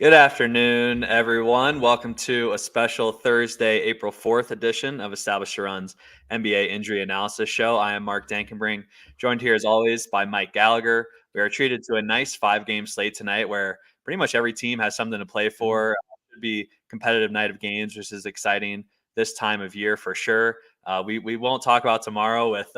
Good afternoon, everyone. Welcome to a special Thursday, April 4th edition of Established to Run's NBA Injury Analysis Show. I am Mark Dankenbring, joined here as always by Mike Gallagher. We are treated to a nice 5-game slate tonight where pretty much every team has something to play for. It should be competitive night of games, which is exciting this time of year for sure. We won't talk about tomorrow with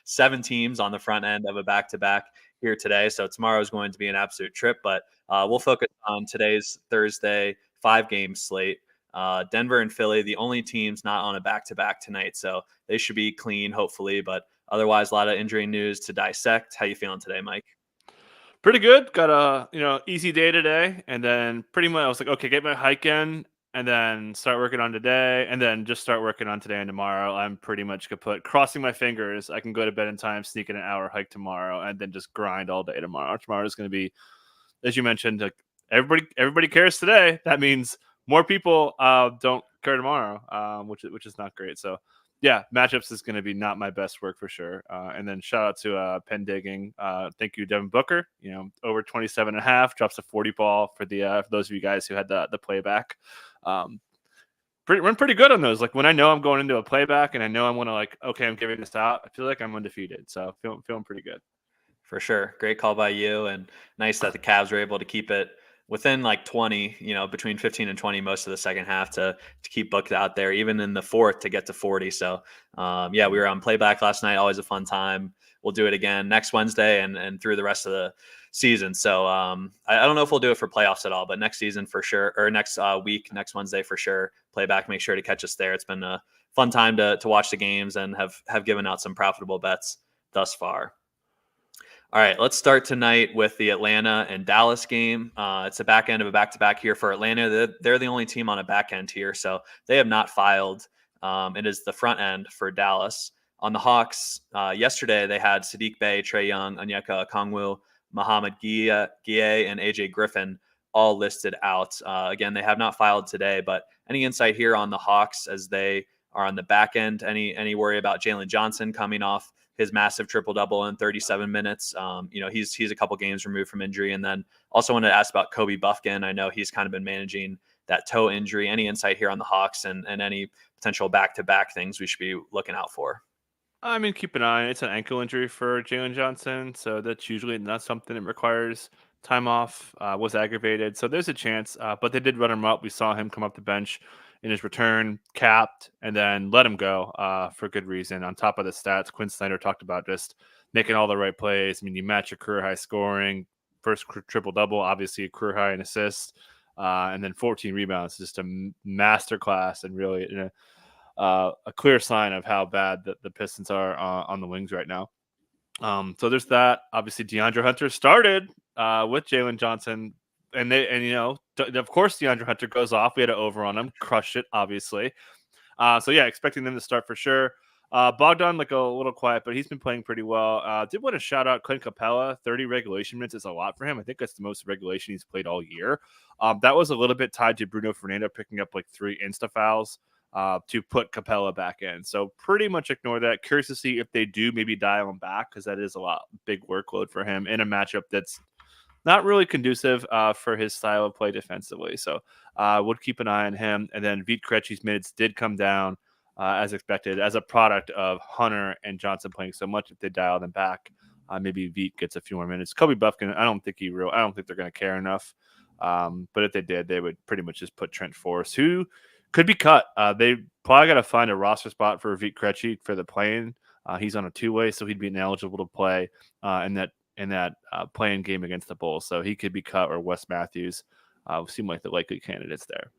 7 teams on the front end of a back-to-back here today. So tomorrow is going to be an absolute trip, but we'll focus on today's Thursday 5-game slate. Denver and Philly, the only teams not on a back-to-back tonight, so they should be clean, hopefully. But otherwise, a lot of injury news to dissect. How you feeling today, Mike? Pretty good. Got a easy day today, and then pretty much I was like, okay, get my hike in, and then start working on today, and then just start working on today and tomorrow. I'm pretty much kaput. Crossing my fingers, I can go to bed in time, sneak in an hour hike tomorrow, and then just grind all day tomorrow. Tomorrow is going to be, as you mentioned, like everybody cares today. That means more people don't care tomorrow, which is not great. So yeah, matchups is going to be not my best work for sure. And then shout out to Penn Digging. Thank you, Devin Booker. Over 27.5 drops a 40 ball for those of you guys who had the playback. We're pretty good on those. Like when I know I'm going into a playback and I know I'm going to okay, I'm giving this out. I feel like I'm undefeated. So feeling pretty good. For sure. Great call by you. And nice that the Cavs were able to keep it within 20, between 15 and 20 most of the second half to keep booked out there, even in the fourth to get to 40. So, yeah, we were on playback last night. Always a fun time. We'll do it again next Wednesday and through the rest of the season. So I don't know if we'll do it for playoffs at all, but next season for sure, or next week, next Wednesday for sure. Playback, make sure to catch us there. It's been a fun time to watch the games and have given out some profitable bets thus far. All right, let's start tonight with the Atlanta and Dallas game. It's the back end of a back-to-back here for Atlanta. They're the only team on a back end here, so they have not filed. It is the front end for Dallas. On the Hawks, yesterday they had Sadiq Bey, Trae Young, Onyeka Okongwu, Muhammad Gia, and AJ Griffin all listed out. Again, they have not filed today, but any insight here on the Hawks as they are on the back end? Any worry about Jalen Johnson coming off his massive triple-double in 37 minutes. He's a couple games removed from injury. And then also wanted to ask about Kobe Buffkin. I know he's kind of been managing that toe injury. Any insight here on the Hawks and any potential back-to-back things we should be looking out for? I mean, keep an eye. It's an ankle injury for Jalen Johnson, so that's usually not something that requires time off. Was aggravated, so there's a chance. But they did run him up. We saw him come up the bench in his return, capped, and then let him go for good reason. On top of the stats, Quinn Snyder talked about just making all the right plays. I mean, you match your career high scoring, first triple double, obviously a career high in assists, and then 14 rebounds. Just a masterclass and really a clear sign of how bad the Pistons are on the wings right now. So there's that. Obviously, DeAndre Hunter started with Jalen Johnson, and of course, DeAndre Hunter goes off. We had an over on him, crushed it, obviously. So yeah, expecting them to start for sure. Bogdan a little quiet, but he's been playing pretty well. Did want to shout out Clint Capella. 30 regulation minutes is a lot for him. I think that's the most regulation he's played all year. That was a little bit tied to Bruno Fernando picking up 3 insta fouls to put Capella back in. So pretty much ignore that. Curious to see if they do maybe dial him back because that is a big workload for him in a matchup that's not really conducive for his style of play defensively. So would keep an eye on him. And then Vit Krejci's minutes did come down as expected as a product of Hunter and Johnson playing so much. If they dial them back, maybe Vit gets a few more minutes. Kobe Buffkin, I don't think they're going to care enough. But if they did, they would pretty much just put Trent Forrest, who could be cut. They probably got to find a roster spot for Vit Krejci for the play-in. He's on a 2-way, so he'd be ineligible to play in that play-in game against the Bulls. So he could be cut, or Wes Matthews seem like the likely candidates there.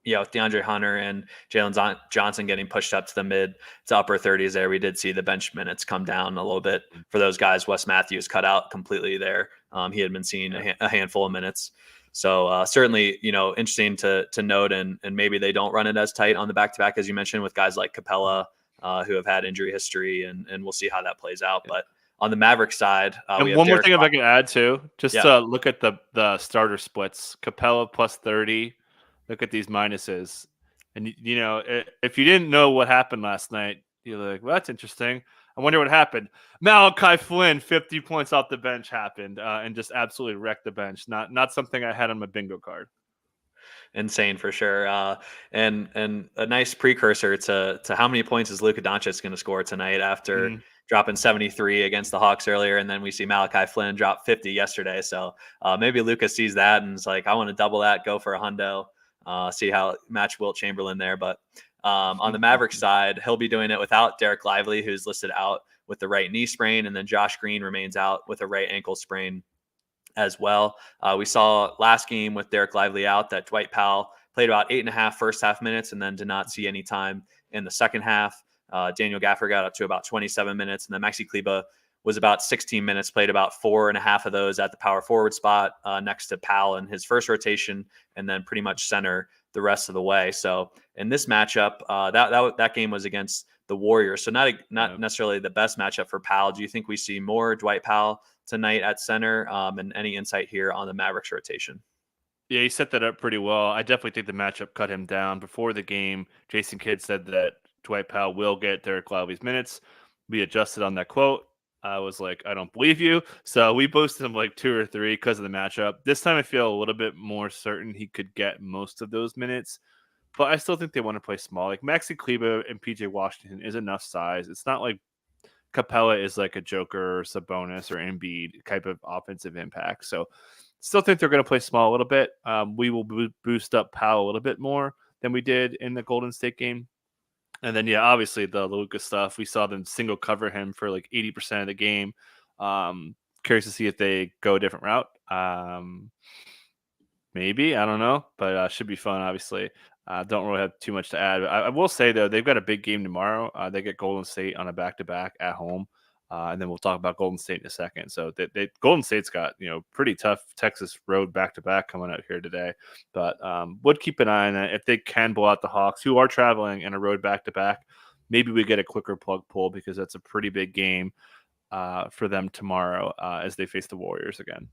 Yeah, with DeAndre Hunter and Jalen Johnson getting pushed up to the mid to upper 30s there, we did see the bench minutes come down a little bit for those guys. Wes Matthews cut out completely there. He had been seeing a handful of minutes. So certainly, interesting to note, and maybe they don't run it as tight on the back-to-back, as you mentioned, with guys like Capella who have had injury history, and we'll see how that plays out. But on the Maverick side, and we have one more Derek thing Fox. if I can add too, just to look at the starter splits. Capella plus 30. Look at these minuses, and if you didn't know what happened last night, you're like, well, that's interesting. I wonder what happened. Malachi Flynn, 50 points off the bench happened and just absolutely wrecked the bench. Not something I had on my bingo card. Insane for sure. And a nice precursor to how many points is Luka Doncic going to score tonight after dropping 73 against the Hawks earlier, and then we see Malachi Flynn drop 50 yesterday. So maybe Luka sees that and is like, I want to double that, go for a hundo, see how match Wilt Chamberlain there. But on the Mavericks side, he'll be doing it without Derek Lively, who's listed out with the right knee sprain, and then Josh Green remains out with a right ankle sprain as well. We saw last game with Derek Lively out that Dwight Powell played about 8.5 first half minutes and then did not see any time in the second half. Daniel Gafford got up to about 27 minutes, and then Maxi Kleba was about 16 minutes, played about 4.5 of those at the power forward spot next to Powell in his first rotation, and then pretty much center the rest of the way. So in this matchup, that game was against the Warriors, so not necessarily the best matchup for Powell. Do you think we see more Dwight Powell tonight at center? And any insight here on the Mavericks rotation? Yeah, he set that up pretty well. I definitely think the matchup cut him down. Before the game, Jason Kidd said that Dwight Powell will get Derek Lively's minutes. We adjusted on that quote. I was like, I don't believe you. So we boosted him like 2 or 3 because of the matchup. This time I feel a little bit more certain he could get most of those minutes. But I still think they want to play small. Like Maxi Kleba and PJ Washington is enough size. It's not like Capella is like a Joker or Sabonis or Embiid type of offensive impact. So still think they're going to play small a little bit. We will boost up Powell a little bit more than we did in the Golden State game. And then, yeah, obviously the Lucas stuff, we saw them single cover him for like 80% of the game. Curious to see if they go a different route. Maybe, I don't know, but should be fun, obviously. Don't really have too much to add. I will say, though, they've got a big game tomorrow. They get Golden State on a back-to-back at home. And then we'll talk about Golden State in a second. So Golden State's got, pretty tough Texas road back-to-back coming out here today. But would keep an eye on that. If they can blow out the Hawks, who are traveling in a road back-to-back, maybe we get a quicker plug pull because that's a pretty big game for them tomorrow as they face the Warriors again.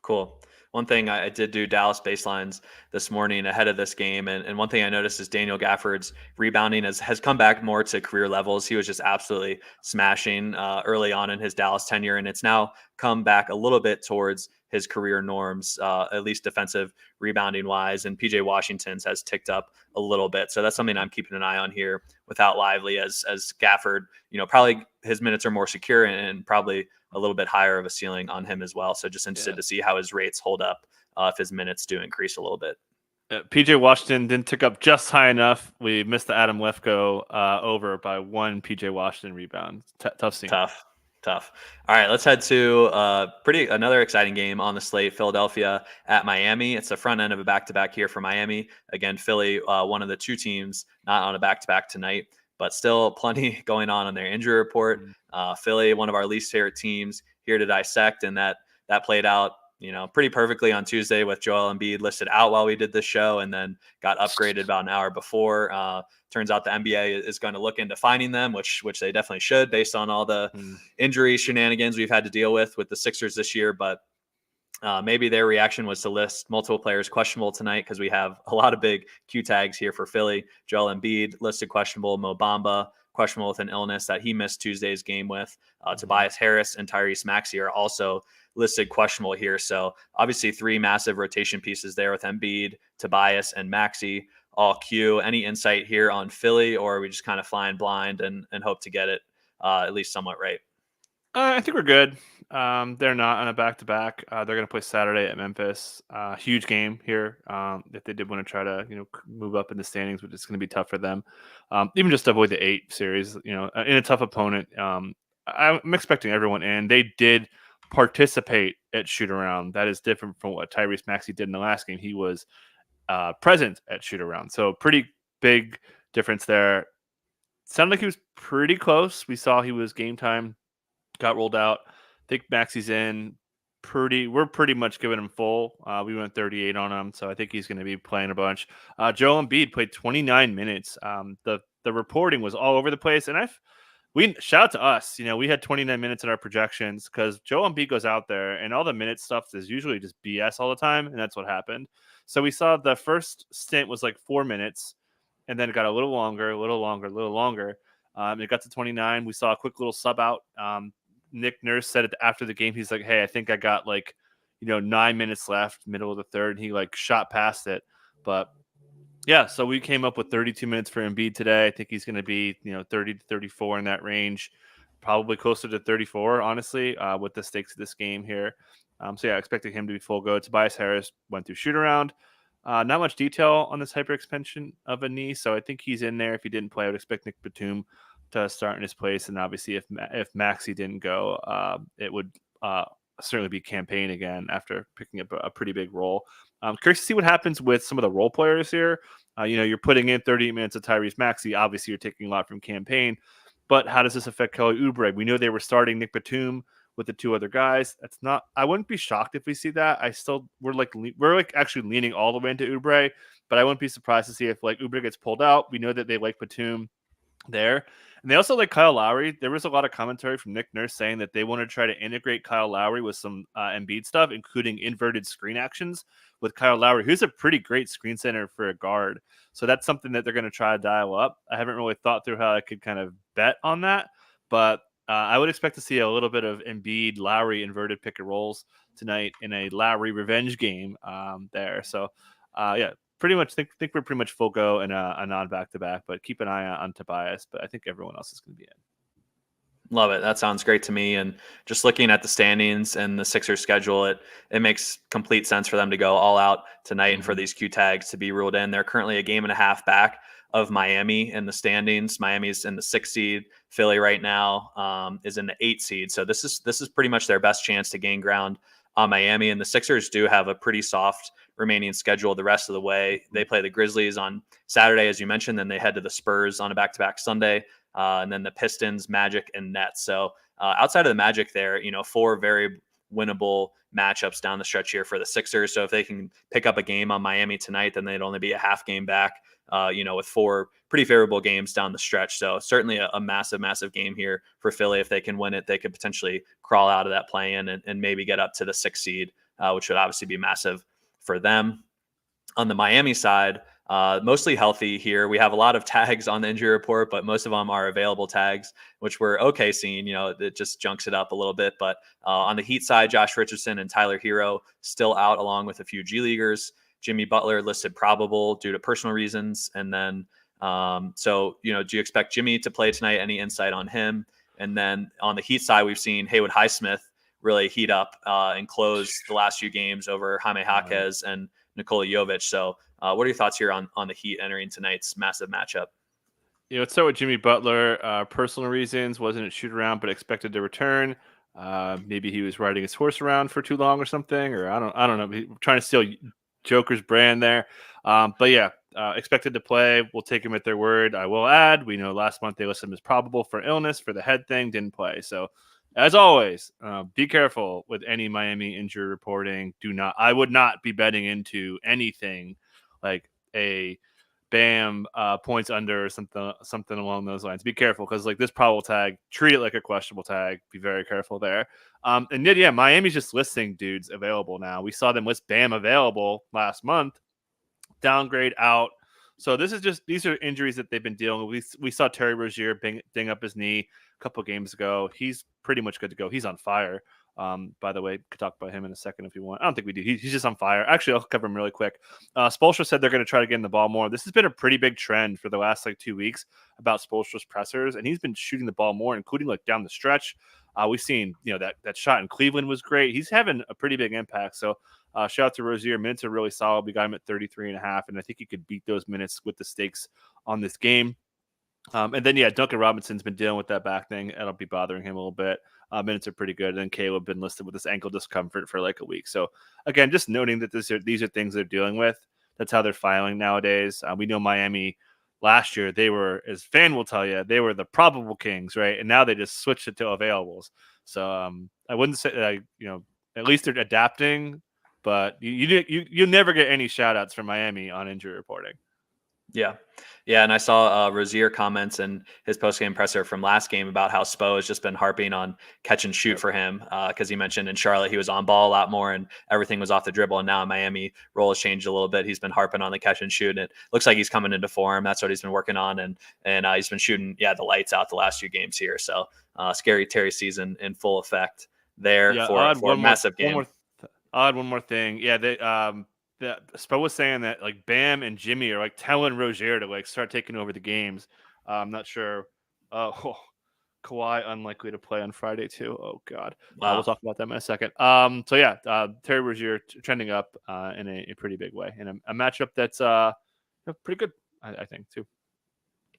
Cool. One thing I did do Dallas baselines this morning ahead of this game, and one thing I noticed is Daniel Gafford's rebounding has come back more to career levels. He was just absolutely smashing early on in his Dallas tenure, and it's now come back a little bit towards his career norms, at least defensive rebounding wise. And PJ Washington's has ticked up a little bit, so that's something I'm keeping an eye on here without Lively, as Gafford, probably his minutes are more secure and probably a little bit higher of a ceiling on him as well. So just interested to see how his rates hold up if his minutes do increase a little bit. PJ Washington didn't tick up just high enough. We missed the Adam Lefko over by 1 PJ Washington rebound. Tough scene. Tough. All right, let's head to another exciting game on the slate, Philadelphia at Miami. It's the front end of a back-to-back here for Miami. Again, Philly, one of the 2 teams not on a back-to-back tonight, but still plenty going on their injury report. Philly, one of our least favorite teams here to dissect, and that played out, pretty perfectly on Tuesday with Joel Embiid listed out while we did this show, and then got upgraded about an hour before. Turns out the NBA is going to look into finding them, which they definitely should, based on all the injury shenanigans we've had to deal with the Sixers this year. But maybe their reaction was to list multiple players questionable tonight, because we have a lot of big Q tags here for Philly. Joel Embiid listed questionable, Mo Bamba questionable with an illness that he missed Tuesday's game with. Tobias Harris and Tyrese Maxey are also listed questionable here. So obviously 3 massive rotation pieces there with Embiid, Tobias, and Maxey, all Q. Any insight here on Philly, or are we just kind of flying blind and hope to get it at least somewhat right? I think we're good. They're not on a back-to-back. They're going to play Saturday at Memphis. Huge game here. If they did want to try to, move up in the standings, which is going to be tough for them. Even just to avoid the 8 series, in a tough opponent. I'm expecting everyone in. They did participate at shoot-around. That is different from what Tyrese Maxey did in the last game. He was present at shoot-around. So pretty big difference there. Sounded like he was pretty close. We saw he was game time. Got rolled out. I think Maxey's in. We're pretty much giving him full. We went 38 on him, so I think he's going to be playing a bunch. Joel Embiid played 29 minutes. The reporting was all over the place, and we shout out to us. We had 29 minutes in our projections because Joel Embiid goes out there, and all the minute stuff is usually just BS all the time, and that's what happened. So we saw the first stint was like 4 minutes, and then it got a little longer, It got to 29. We saw a quick little sub out. Nick Nurse said it after the game. He's like, "Hey, I think I got 9 minutes left, middle of the third." And he shot past it, but yeah. So we came up with 32 minutes for Embiid today. I think he's going to be 30 to 34 in that range, probably closer to 34, honestly, with the stakes of this game here. So yeah, expecting him to be full go. Tobias Harris went through shoot around. Not much detail on this hyperextension of a knee, so I think he's in there. If he didn't play, I would expect Nick Batum to start in his place, and obviously if Maxey didn't go, it would certainly be campaign again after picking up a pretty big role. Curious to see what happens with some of the role players here. You're putting in 38 minutes of Tyrese Maxey. Obviously, you're taking a lot from campaign, but how does this affect Kelly Oubre? We know they were starting Nick Batum with the two other guys. That's not. I wouldn't be shocked if we see that. We're actually leaning all the way into Oubre, but I wouldn't be surprised to see if Oubre gets pulled out. We know that they like Batum there. And they also like Kyle Lowry. There was a lot of commentary from Nick Nurse saying that they want to try to integrate Kyle Lowry with some Embiid stuff, including inverted screen actions with Kyle Lowry, who's a pretty great screen center for a guard. So that's something that they're going to try to dial up. I haven't really thought through how I could kind of bet on that, but I would expect to see a little bit of Embiid Lowry inverted pick and rolls tonight in a Lowry revenge game there. So yeah. Pretty much think we're pretty much full go and a non back to back, but keep an eye on Tobias. But I think everyone else is going to be in. Love it. That sounds great to me. And just looking at the standings and the Sixers schedule, it makes complete sense for them to go all out tonight and for these Q tags to be ruled in. They're currently a game and a half back of Miami in the standings. Miami's in the 6th seed. Philly right now is in the 8th seed. So this is pretty much their best chance to gain ground on Miami. And the Sixers do have a pretty soft remaining schedule the rest of the way. They play the Grizzlies on Saturday, as you mentioned, then they head to the Spurs on a back-to-back Sunday, and then the Pistons, Magic, and Nets. So outside of the Magic there, 4 very winnable matchups down the stretch here for the Sixers. So if they can pick up a game on Miami tonight, then they'd only be a half game back, with 4 pretty favorable games down the stretch. So certainly a massive, massive game here for Philly. If they can win it, they could potentially crawl out of that play-in and maybe get up to the 6th seed, which would obviously be massive for them. On the Miami side, mostly healthy here. We have a lot of tags on the injury report, but most of them are available tags, which we're okay seeing. It just junks it up a little bit. But on the Heat side, Josh Richardson and Tyler Hero still out, along with a few G Leaguers. Jimmy Butler listed probable due to personal reasons. And then, do you expect Jimmy to play tonight? Any insight on him? And then on the Heat side, we've seen Haywood Highsmith really heat up and close the last few games over Jaime Jaquez and Nikola Jovic. So what are your thoughts here on the Heat entering tonight's massive matchup? Let's start with Jimmy Butler. Personal reasons, wasn't a shoot around, but expected to return. Maybe he was riding his horse around for too long or something, or I don't know. He's trying to steal Joker's brand there. But yeah, expected to play. We'll take him at their word. I will add, we know last month they listed him as probable for illness for the head thing, didn't play. So as always, be careful with any Miami injury reporting. I would not be betting into anything like a Bam points under or something along those lines. Be careful because this probable tag, treat it like a questionable tag. Be very careful there. And yeah, Miami's just listing dudes available now. We saw them list Bam available last month. Downgrade out. So these are injuries that they've been dealing with. We saw Terry Rozier ding up his knee a couple games ago. He's pretty much good to go. He's on fire. By the way, could talk about him in a second if you want. I don't think we do. He's just on fire. Actually, I'll cover him really quick. Spoelstra said they're going to try to get in the ball more. This has been a pretty big trend for the last 2 weeks about Spoelstra's pressers, and he's been shooting the ball more, including down the stretch. We've seen that shot in Cleveland was great. He's having a pretty big impact. So shout out to Rozier. Minutes are really solid. We got him at 33.5, and I think he could beat those minutes with the stakes on this game. And then, Duncan Robinson's been dealing with that back thing. It'll be bothering him a little bit. Minutes are pretty good. And then Caleb been listed with this ankle discomfort for a week. So, again, just noting that these are things they're dealing with. That's how they're filing nowadays. We know Miami last year, they were, as Fan will tell you, they were the probable kings, right? And now they just switched it to availables. So I wouldn't say, at least they're adapting. But you never get any shout-outs from Miami on injury reporting. Yeah. Yeah. And I saw Rozier comments in his post-game presser from last game about how Spo has just been harping on catch and shoot Yep. for him because he mentioned in Charlotte he was on ball a lot more and everything was off the dribble. And now in Miami, role has changed a little bit. He's been harping on the catch and shoot. And it looks like he's coming into form. That's what he's been working on. And he's been shooting, the lights out the last few games here. So scary Terry season in full effect there Yeah, for a massive one game. more I'll add one more thing. Yeah, Spo was saying that like Bam and Jimmy are like telling Rozier to like start taking over the games. I'm not sure. Kawhi unlikely to play on Friday too. Oh God, we'll Wow. talk about them in a second. So yeah, Terry Rozier trending up in a pretty big way, in a matchup that's pretty good, I think too.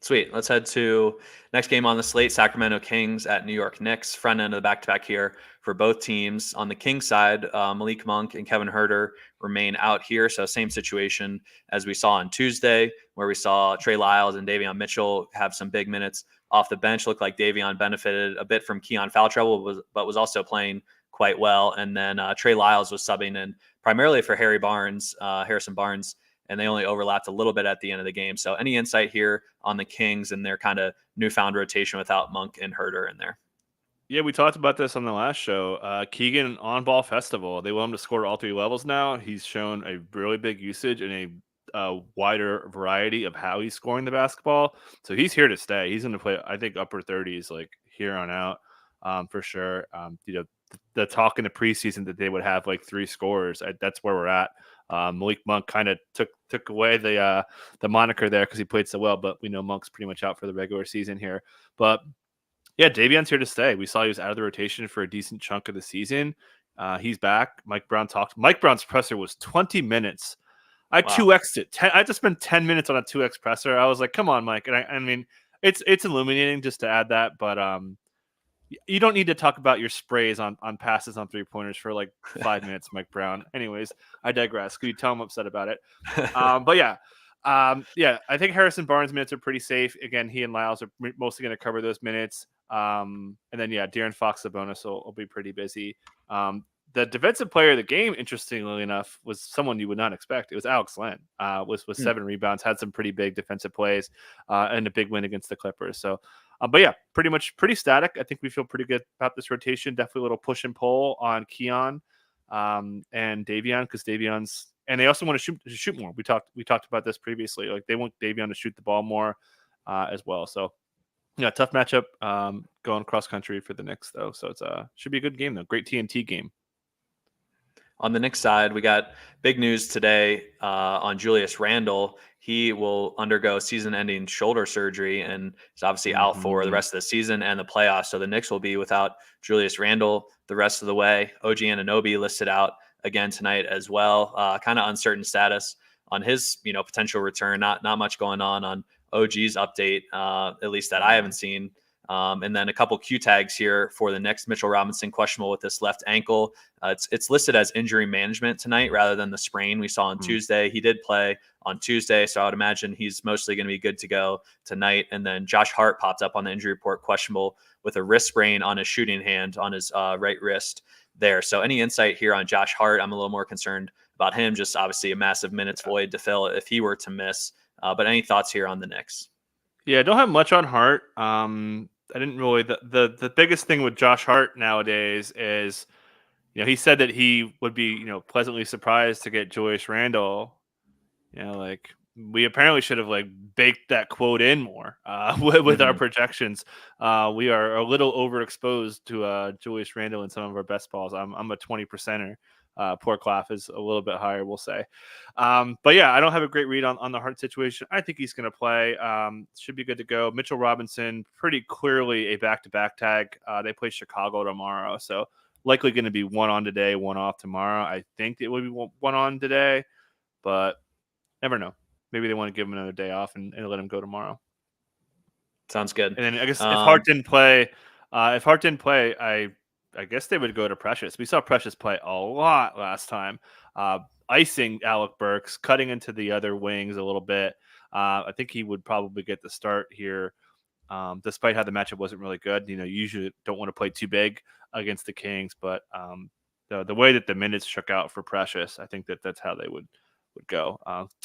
Sweet. Let's head to next game on the slate, Sacramento Kings at New York Knicks. Front end of the back-to-back here for both teams. On the Kings side, Malik Monk and Kevin Herter remain out here. So same situation as we saw on Tuesday, where we saw Trey Lyles and Davion Mitchell have some big minutes off the bench. Looked like Davion benefited a bit from Keon foul trouble, but was also playing quite well. And then Trey Lyles was subbing in primarily for Harrison Barnes, and they only overlapped a little bit at the end of the game. So any insight here on the Kings and their kind of newfound rotation without Monk and Herter in there? Yeah, we talked about this on the last show. Keegan on ball festival. They want him to score all three levels now. He's shown a really big usage and a wider variety of how he's scoring the basketball. So he's here to stay. He's going to play, I think, upper 30s like here on out for sure. The talk in the preseason that they would have like three scorers. That's where we're at. Malik Monk kind of took away the moniker there because he played so well, but we know Monk's pretty much out for the regular season here. But yeah, Davion's here to stay. We saw he was out of the rotation for a decent chunk of the season. He's back. Mike Brown's presser was 20 minutes. I Wow. 2x'd it. I had to spend 10 minutes on a 2x presser. I was like, come on, Mike. And I mean, it's illuminating just to add that, but you don't need to talk about your sprays on passes on 3-pointers for like 5 minutes, Mike Brown. Anyways, I digress. Could you tell I'm upset about it? But yeah. I think Harrison Barnes' minutes are pretty safe. Again, he and Lyles are mostly going to cover those minutes. And then, De'Aaron Fox, the bonus, will be pretty busy. The defensive player of the game, interestingly enough, was someone you would not expect. It was Alex Len, with 7 rebounds, had some pretty big defensive plays, and a big win against the Clippers. So, but yeah, pretty static. I think we feel pretty good about this rotation. Definitely a little push and pull on Keon and Davion, because Davion's, and they also want to shoot more. We talked about this previously. Like they want Davion to shoot the ball more as well. So yeah, tough matchup going cross country for the Knicks though. So it's should be a good game though. Great TNT game. On the Knicks side, we got big news today on Julius Randle. He will undergo season-ending shoulder surgery and is obviously out for the rest of the season and the playoffs. So the Knicks will be without Julius Randle the rest of the way. OG Anunoby listed out again tonight as well. Kind of uncertain status on his potential return. Not much going on OG's update, at least that I haven't seen. And then a couple Q tags here for the Knicks. Mitchell Robinson questionable with this left ankle. It's listed as injury management tonight rather than the sprain we saw on Tuesday. He did play on Tuesday, so I would imagine he's mostly going to be good to go tonight. And then Josh Hart popped up on the injury report, questionable with a wrist sprain on his shooting hand on his right wrist there. So any insight here on Josh Hart? I'm a little more concerned about him. Just obviously a massive minutes void to fill if he were to miss. But any thoughts here on the Knicks? Yeah, I don't have much on Hart. I didn't really. The biggest thing with Josh Hart nowadays is, he said that he would be, pleasantly surprised to get Julius Randle. Like we apparently should have like baked that quote in more with our projections. We are a little overexposed to Julius Randle in some of our best balls. I'm a 20%er. Poor Claff is a little bit higher, we'll say. But yeah, I don't have a great read on the Hart situation. I think he's going to play. Should be good to go. Mitchell Robinson, pretty clearly a back-to-back tag. They play Chicago tomorrow, so likely going to be one on today, one off tomorrow. I think it would be one on today, but never know. Maybe they want to give him another day off and let him go tomorrow. Sounds good. And then I guess if Hart didn't play, I guess they would go to Precious. We saw Precious play a lot last time, icing Alec Burks, cutting into the other wings a little bit. I think he would probably get the start here, despite how the matchup wasn't really good. You usually don't want to play too big against the Kings, but the way that the minutes shook out for Precious, I think that's how they would would go.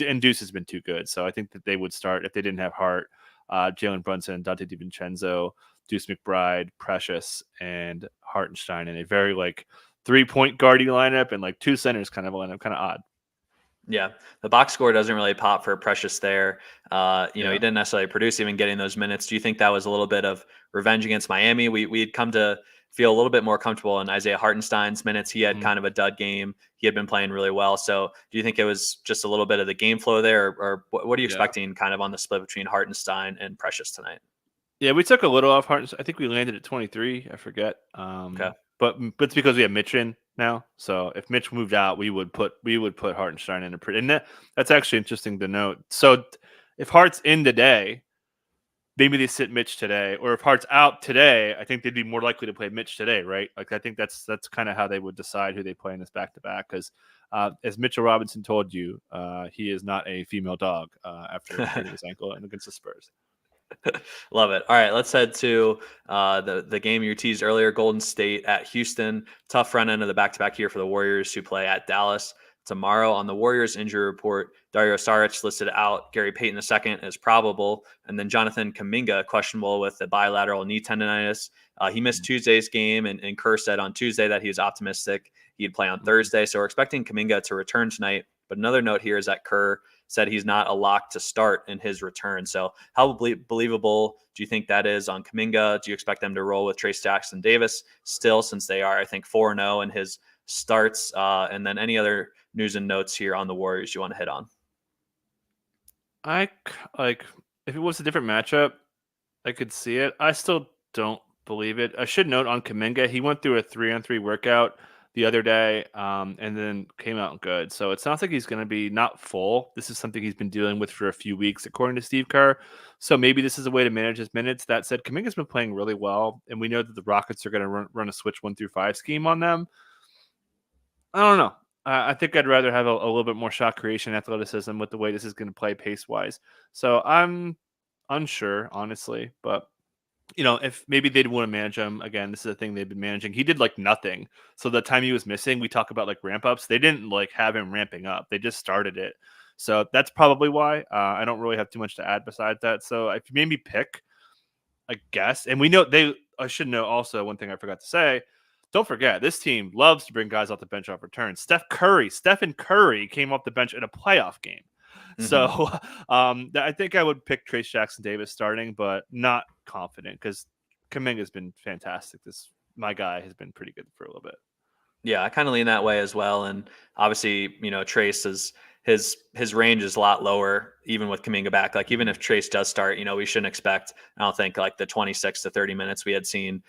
And Deuce has been too good, so I think that they would start if they didn't have Hart, Jalen Brunson, Dante DiVincenzo, Deuce McBride, Precious, and Hartenstein in a very like 3-point guarding lineup and like 2 centers kind of lineup, kind of odd. Yeah, the box score doesn't really pop for Precious there. He Yeah. didn't necessarily produce even getting those minutes. Do you think that was a little bit of revenge against Miami? We had come to feel a little bit more comfortable in Isaiah Hartenstein's minutes. He had Mhm. kind of a dud game. He had been playing really well. So do you think it was just a little bit of the game flow there, or what are you Yeah. expecting kind of on the split between Hartenstein and Precious tonight? Yeah, we took a little off Hartenstein. I think we landed at 23. I forget. Okay. But it's because we have Mitch in now. So if Mitch moved out, we would put Hartenstein in a pretty. And that's actually interesting to note. So if Hart's in today, maybe they sit Mitch today, or if Hart's out today, I think they'd be more likely to play Mitch today, right? Like I think that's kind of how they would decide who they play in this back to back. Because as Mitchell Robinson told you, he is not a female dog after hurting his ankle and against the Spurs. Love it. All right, let's head to the game you teased earlier, Golden State at Houston. Tough front end of the back-to-back here for the Warriors, who play at Dallas tomorrow. On the Warriors injury report, Dario Saric listed out Gary Payton II as probable, and then Jonathan Kuminga questionable with the bilateral knee tendonitis. He missed Tuesday's game, and Kerr said on Tuesday that he was optimistic he'd play on Thursday. So we're expecting Kuminga to return tonight. But another note here is that Kerr said he's not a lock to start in his return. So how believable do you think that is on Kuminga? Do you expect them to roll with Trace Jackson Davis still, since they are, I think, 4-0 in his starts? And then any other news and notes here on the Warriors you want to hit on? I like if it was a different matchup, I could see it. I still don't believe it. I should note on Kuminga, he went through a 3-on-3 workout the other day, and then came out good. So it sounds like he's going to be not full. This is something he's been dealing with for a few weeks, according to Steve Kerr. So maybe this is a way to manage his minutes. That said, Kuminga's been playing really well, and we know that the Rockets are going to run a switch 1-5 scheme on them. I don't know. I think I'd rather have a little bit more shot creation athleticism with the way this is going to play pace wise. So I'm unsure, honestly, but if maybe they'd want to manage him again, this is a thing they've been managing. He did like nothing. So the time he was missing, we talk about like ramp ups. They didn't like have him ramping up. They just started it. So that's probably why. I don't really have too much to add besides that. So if you made me pick, I guess, and we know I should know also one thing I forgot to say. Don't forget, this team loves to bring guys off the bench off return. Stephen Curry came off the bench in a playoff game. So I think I would pick Trace Jackson Davis starting, but not confident because Kuminga's been fantastic. My guy has been pretty good for a little bit. Yeah, I kind of lean that way as well. And obviously, Trace is his range is a lot lower, even with Kuminga back. Like even if Trace does start, we shouldn't expect, I don't think, like the 26 to 30 minutes we had seen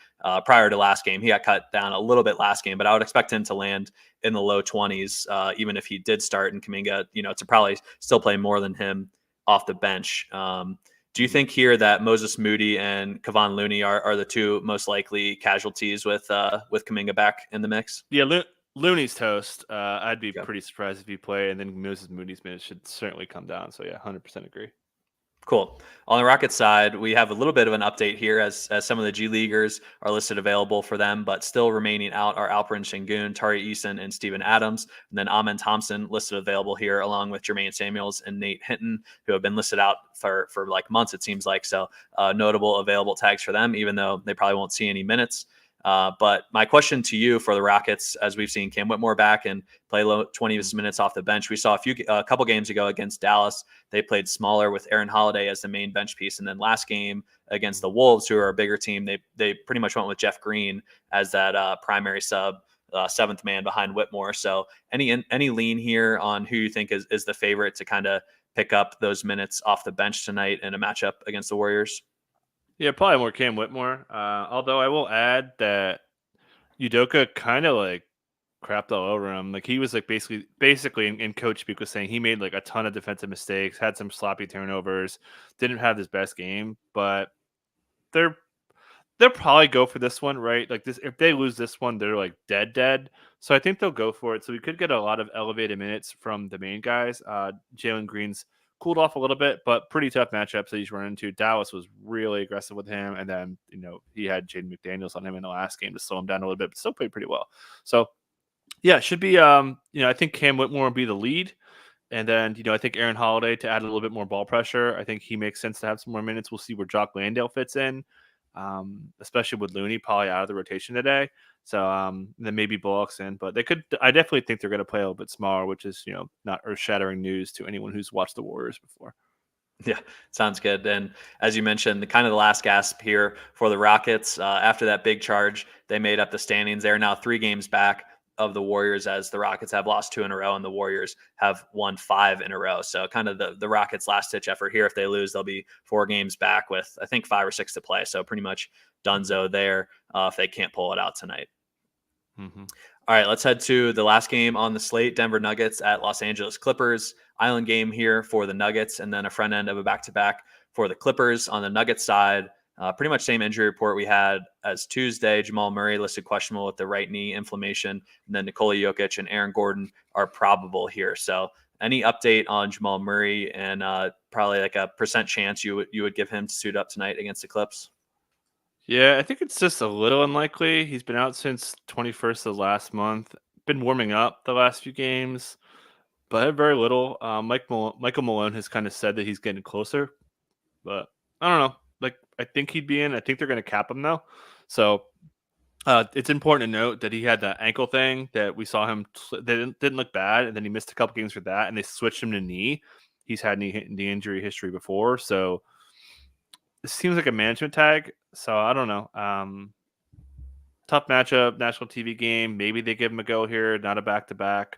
prior to last game. He got cut down a little bit last game, but I would expect him to land in the low 20s, even if he did start, and Kuminga, to probably still play more than him off the bench. Do you think here that Moses Moody and Kevon Looney are the two most likely casualties with Kuminga back in the mix? Yeah, Looney's toast. I'd be Yeah. pretty surprised if he played, and then Moses Moody's minutes should certainly come down. So yeah, 100% agree. Cool. On the Rockets side, we have a little bit of an update here as some of the G Leaguers are listed available for them, but still remaining out are Alperen Şengün, Tari Eason, and Steven Adams. And then Amen Thompson listed available here along with Jermaine Samuels and Nate Hinton, who have been listed out for like months, it seems like. So notable available tags for them, even though they probably won't see any minutes. But my question to you for the Rockets, as we've seen Cam Whitmore back and play 20 minutes off the bench, we saw a couple games ago against Dallas, they played smaller with Aaron Holiday as the main bench piece. And then last game against the Wolves, who are a bigger team, they pretty much went with Jeff Green as that primary sub, seventh man behind Whitmore. So any lean here on who you think is the favorite to kind of pick up those minutes off the bench tonight in a matchup against the Warriors? Yeah, probably more Cam Whitmore. Although I will add that Udoka kind of like crapped all over him. Like he was like basically in coach speak was saying he made like a ton of defensive mistakes, had some sloppy turnovers, didn't have his best game, but they'll probably go for this one, right? Like this, if they lose this one, they're like dead. So I think they'll go for it. So we could get a lot of elevated minutes from the main guys. Jalen Green's cooled off a little bit, but pretty tough matchups that he's run into. Dallas was really aggressive with him, and then he had Jaden McDaniels on him in the last game to slow him down a little bit, but still played pretty well. So yeah, it should be. I think Cam Whitmore will be the lead, And then, I think Aaron Holiday to add a little bit more ball pressure. I think he makes sense to have some more minutes. We'll see where Jock Landale fits in, especially with Looney probably out of the rotation today. So then maybe Bullock's in, but I definitely think they're going to play a little bit smaller, which is, not earth shattering news to anyone who's watched the Warriors before. Yeah, sounds good. And as you mentioned, the last gasp here for the Rockets after that big charge, they made up the standings. They're now 3 games back of the Warriors, as the Rockets have lost 2 in a row and the Warriors have won 5 in a row. So kind of the Rockets' last ditch effort here. If they lose, they'll be 4 games back with, I think, 5 or 6 to play. So pretty much donezo there if they can't pull it out tonight. Mm-hmm. All right, let's head to the last game on the slate, Denver Nuggets at Los Angeles Clippers. Island game here for the Nuggets, and then a front end of a back-to-back for the Clippers. On the Nuggets side, pretty much same injury report we had as Tuesday. Jamal Murray listed questionable with the right knee inflammation, and then Nikola Jokic and Aaron Gordon are probable here. So any update on Jamal Murray, and probably like a percent chance you would give him to suit up tonight against the Clips? Yeah, I think it's just a little unlikely. He's been out since 21st of last month. Been warming up the last few games, but very little. Michael Malone has kind of said that he's getting closer, but I don't know. Like, I think he'd be in. I think they're going to cap him though. So it's important to note that he had that ankle thing that we saw him. That didn't look bad, and then he missed a couple games for that, and they switched him to knee. He's had knee injury history before, so it seems like a management tag. So I don't know. Tough matchup, national TV game. Maybe they give him a go here, not a back to back.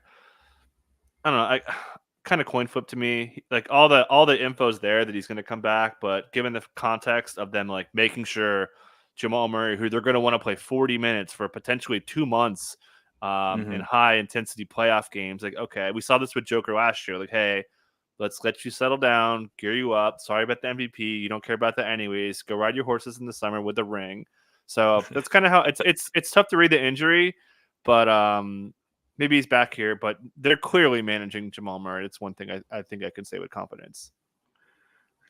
I don't know. I kind of coin flip to me. Like all the info's there that he's going to come back, but given the context of them like making sure Jamal Murray, who they're going to want to play 40 minutes for potentially 2 months in high intensity playoff games, like okay, we saw this with Joker last year. Like, hey, let's let you settle down, gear you up. Sorry about the MVP. You don't care about that anyways. Go ride your horses in the summer with a ring. So that's kind of how it's tough to read the injury, but maybe he's back here. But they're clearly managing Jamal Murray. It's one thing I think I can say with confidence.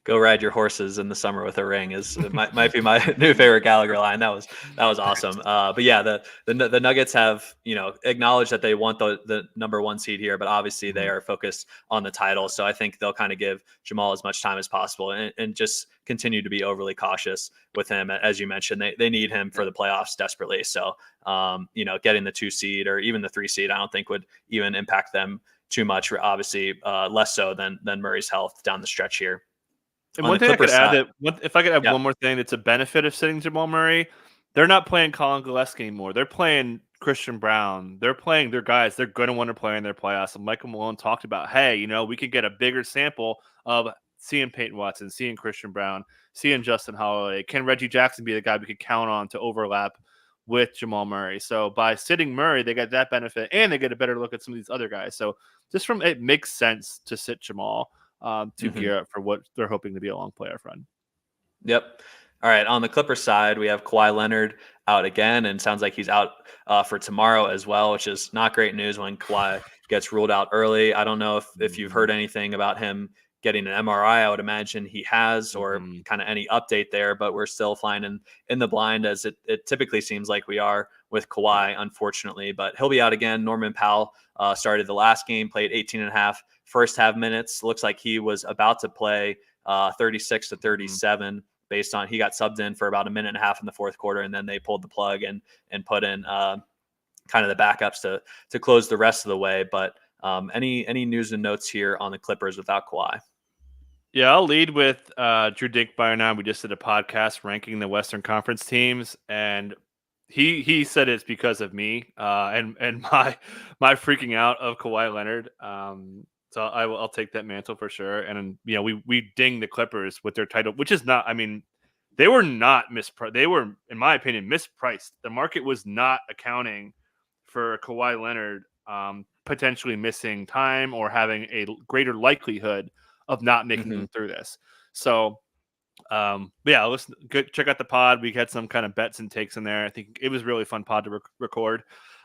Go ride your horses in the summer with a ring might be my new favorite Gallagher line. That was awesome. But yeah, the Nuggets have acknowledged that they want the number 1 seed here, but obviously they are focused on the title. So I think they'll kind of give Jamal as much time as possible and just continue to be overly cautious with him. As you mentioned, they need him for the playoffs desperately. So getting the 2 seed or even the 3 seed, I don't think would even impact them too much. Obviously, less so than Murray's health down the stretch here. And On one the thing I could Clippers add side, if I could add yeah. one more thing that's a benefit of sitting Jamal Murray, they're not playing Colin Gillespie anymore. They're playing Christian Brown. They're playing their guys. They're going to want to play in their playoffs. And Michael Malone talked about, hey, we could get a bigger sample of seeing Peyton Watson, seeing Christian Brown, seeing Justin Holiday. Can Reggie Jackson be the guy we could count on to overlap with Jamal Murray? So by sitting Murray, they get that benefit, and they get a better look at some of these other guys. So just it makes sense to sit Jamal. To gear up for what they're hoping to be a long playoff run. Yep. All right. On the Clippers side, we have Kawhi Leonard out again, and sounds like he's out for tomorrow as well, which is not great news when Kawhi gets ruled out early. I don't know if you've heard anything about him getting an MRI. I would imagine he has, or kind of any update there, but we're still flying in the blind, as it typically seems like we are with Kawhi, unfortunately. But he'll be out again. Norman Powell started the last game, played 18 and a half first half minutes. Looks like he was about to play 36 to 37 based on he got subbed in for about a minute and a half in the fourth quarter, and then they pulled the plug and put in kind of the backups to close the rest of the way. But any news and notes here on the Clippers without Kawhi? Yeah, I'll lead with Drew Dinkmeyer now. We just did a podcast ranking the Western Conference teams, and he said it's because of me and my freaking out of Kawhi Leonard. So I'll take that mantle for sure. And we ding the Clippers with their title, which is not. I mean, they were not mispriced. They were, in my opinion, mispriced. The market was not accounting for Kawhi Leonard potentially missing time or having a greater likelihood of not making it through this. So, yeah, listen, check out the pod. We had some kind of bets and takes in there. I think it was really fun pod to record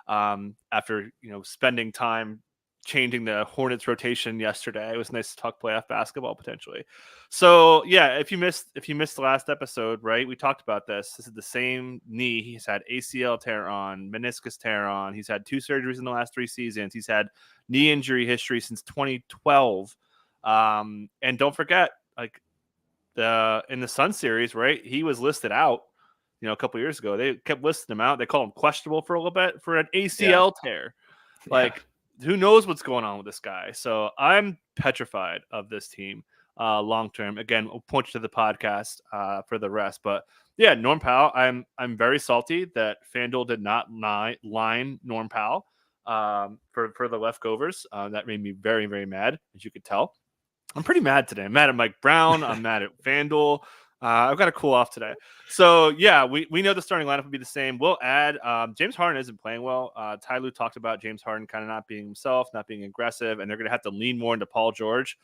after spending time changing the Hornets rotation yesterday. It was nice to talk playoff basketball potentially. So yeah, if you missed the last episode, right, we talked about this. This is the same knee. He's had ACL tear on, meniscus tear on. He's had 2 surgeries in the last 3 seasons. He's had knee injury history since 2012. And don't forget, like in the Sun series, right, he was listed out. A couple years ago, they kept listing him out. They called him questionable for a little bit for an ACL tear. Like, who knows what's going on with this guy? So I'm petrified of this team long term. Again, we'll point you to the podcast for the rest. But yeah, Norm Powell, I'm very salty that FanDuel did not line Norm Powell for the leftovers. That made me very, very mad, as you could tell. I'm pretty mad today. I'm mad at Mike Brown. I'm mad at FanDuel. I've got to cool off today. So, yeah, we know the starting lineup will be the same. We'll add James Harden isn't playing well. Ty Lue talked about James Harden kind of not being himself, not being aggressive, and they're going to have to lean more into Paul George.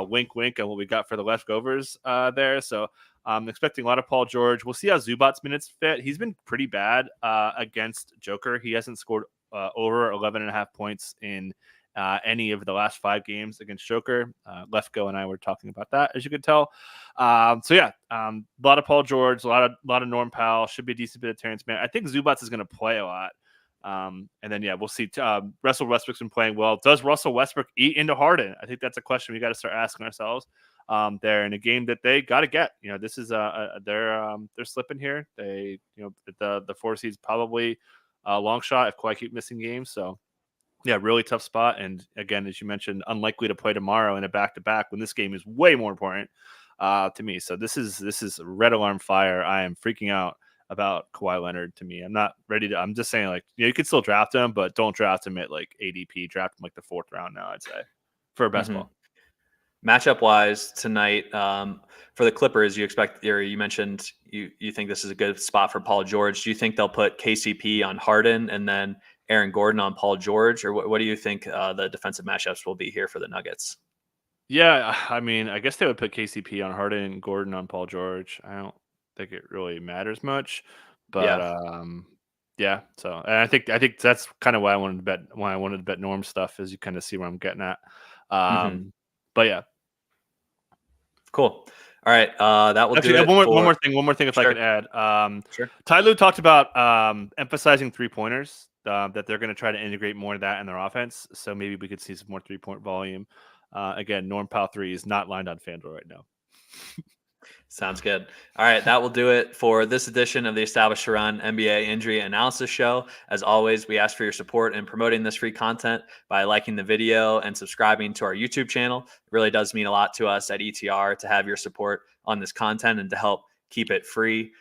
Wink, wink, and what we got for the leftovers there. So I'm expecting a lot of Paul George. We'll see how Zubac's minutes fit. He's been pretty bad against Joker. He hasn't scored over 11.5 points in any of the last 5 games against Joker. Lefko and I were talking about that, as you could tell. So yeah, a lot of Paul George, a lot of Norm Powell, should be a decent bit of Terrence Mann. I think Zubats is going to play a lot. And then yeah, we'll see. Russell Westbrook's been playing well. Does Russell Westbrook eat into Harden? I think that's a question we got to start asking ourselves. There in a game that they got to get. This is they're slipping here. They the 4 seed's probably a long shot if Kawhi keep missing games. So. Yeah, really tough spot. And again, as you mentioned, unlikely to play tomorrow in a back-to-back when this game is way more important to me. So this is red alarm fire. I am freaking out about Kawhi Leonard. To me, I'm not ready to. I'm just saying, like, you could still draft him, but don't draft him at like ADP. Draft him like the 4th round now, I'd say, for a best ball. Matchup wise tonight, for the Clippers, you mentioned you think this is a good spot for Paul George. Do you think they'll put KCP on Harden and then Aaron Gordon on Paul George, or what do you think the defensive matchups will be here for the Nuggets? Yeah, I mean, I guess they would put KCP on Harden and Gordon on Paul George. I don't think it really matters much, but yeah. So, and I think that's kind of why I wanted to bet Norm stuff, is you kind of see where I'm getting at. But yeah, cool. All right, that will do it. One more thing, if I could add. Sure. Ty Lue talked about emphasizing 3-pointers. That they're going to try to integrate more of that in their offense. So maybe we could see some more 3-point volume. Again, Norm Powell 3 is not lined on FanDuel right now. Sounds good. All right, that will do it for this edition of the Established to Run NBA Injury Analysis Show. As always, we ask for your support in promoting this free content by liking the video and subscribing to our YouTube channel. It really does mean a lot to us at ETR to have your support on this content and to help keep it free.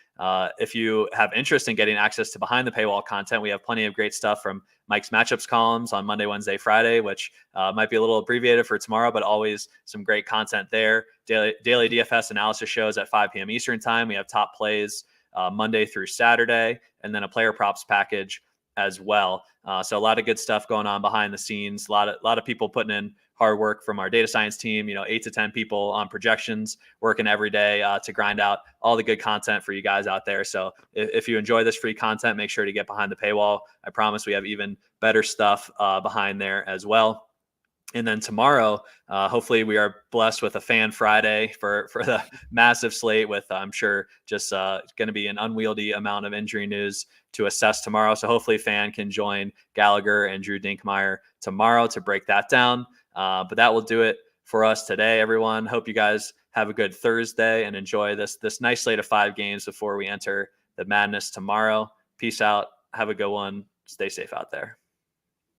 If you have interest in getting access to behind the paywall content, we have plenty of great stuff from Mike's matchups columns on Monday, Wednesday, Friday, which might be a little abbreviated for tomorrow, but always some great content there. Daily DFS analysis shows at 5 p.m. Eastern time. We have top plays Monday through Saturday, and then a player props package as well. So a lot of good stuff going on behind the scenes. A lot of people putting in hard work from our data science team, 8 to 10 people on projections working every day to grind out all the good content for you guys out there. So if you enjoy this free content, make sure to get behind the paywall. I promise we have even better stuff behind there as well. And then tomorrow, hopefully we are blessed with a Fan Friday for the massive slate with, I'm sure, just going to be an unwieldy amount of injury news to assess tomorrow. So hopefully Fan can join Gallagher and Drew Dinkmeyer tomorrow to break that down. But that will do it for us today, everyone. Hope you guys have a good Thursday and enjoy this nice slate of 5 games before we enter the madness tomorrow. Peace out. Have a good one. Stay safe out there.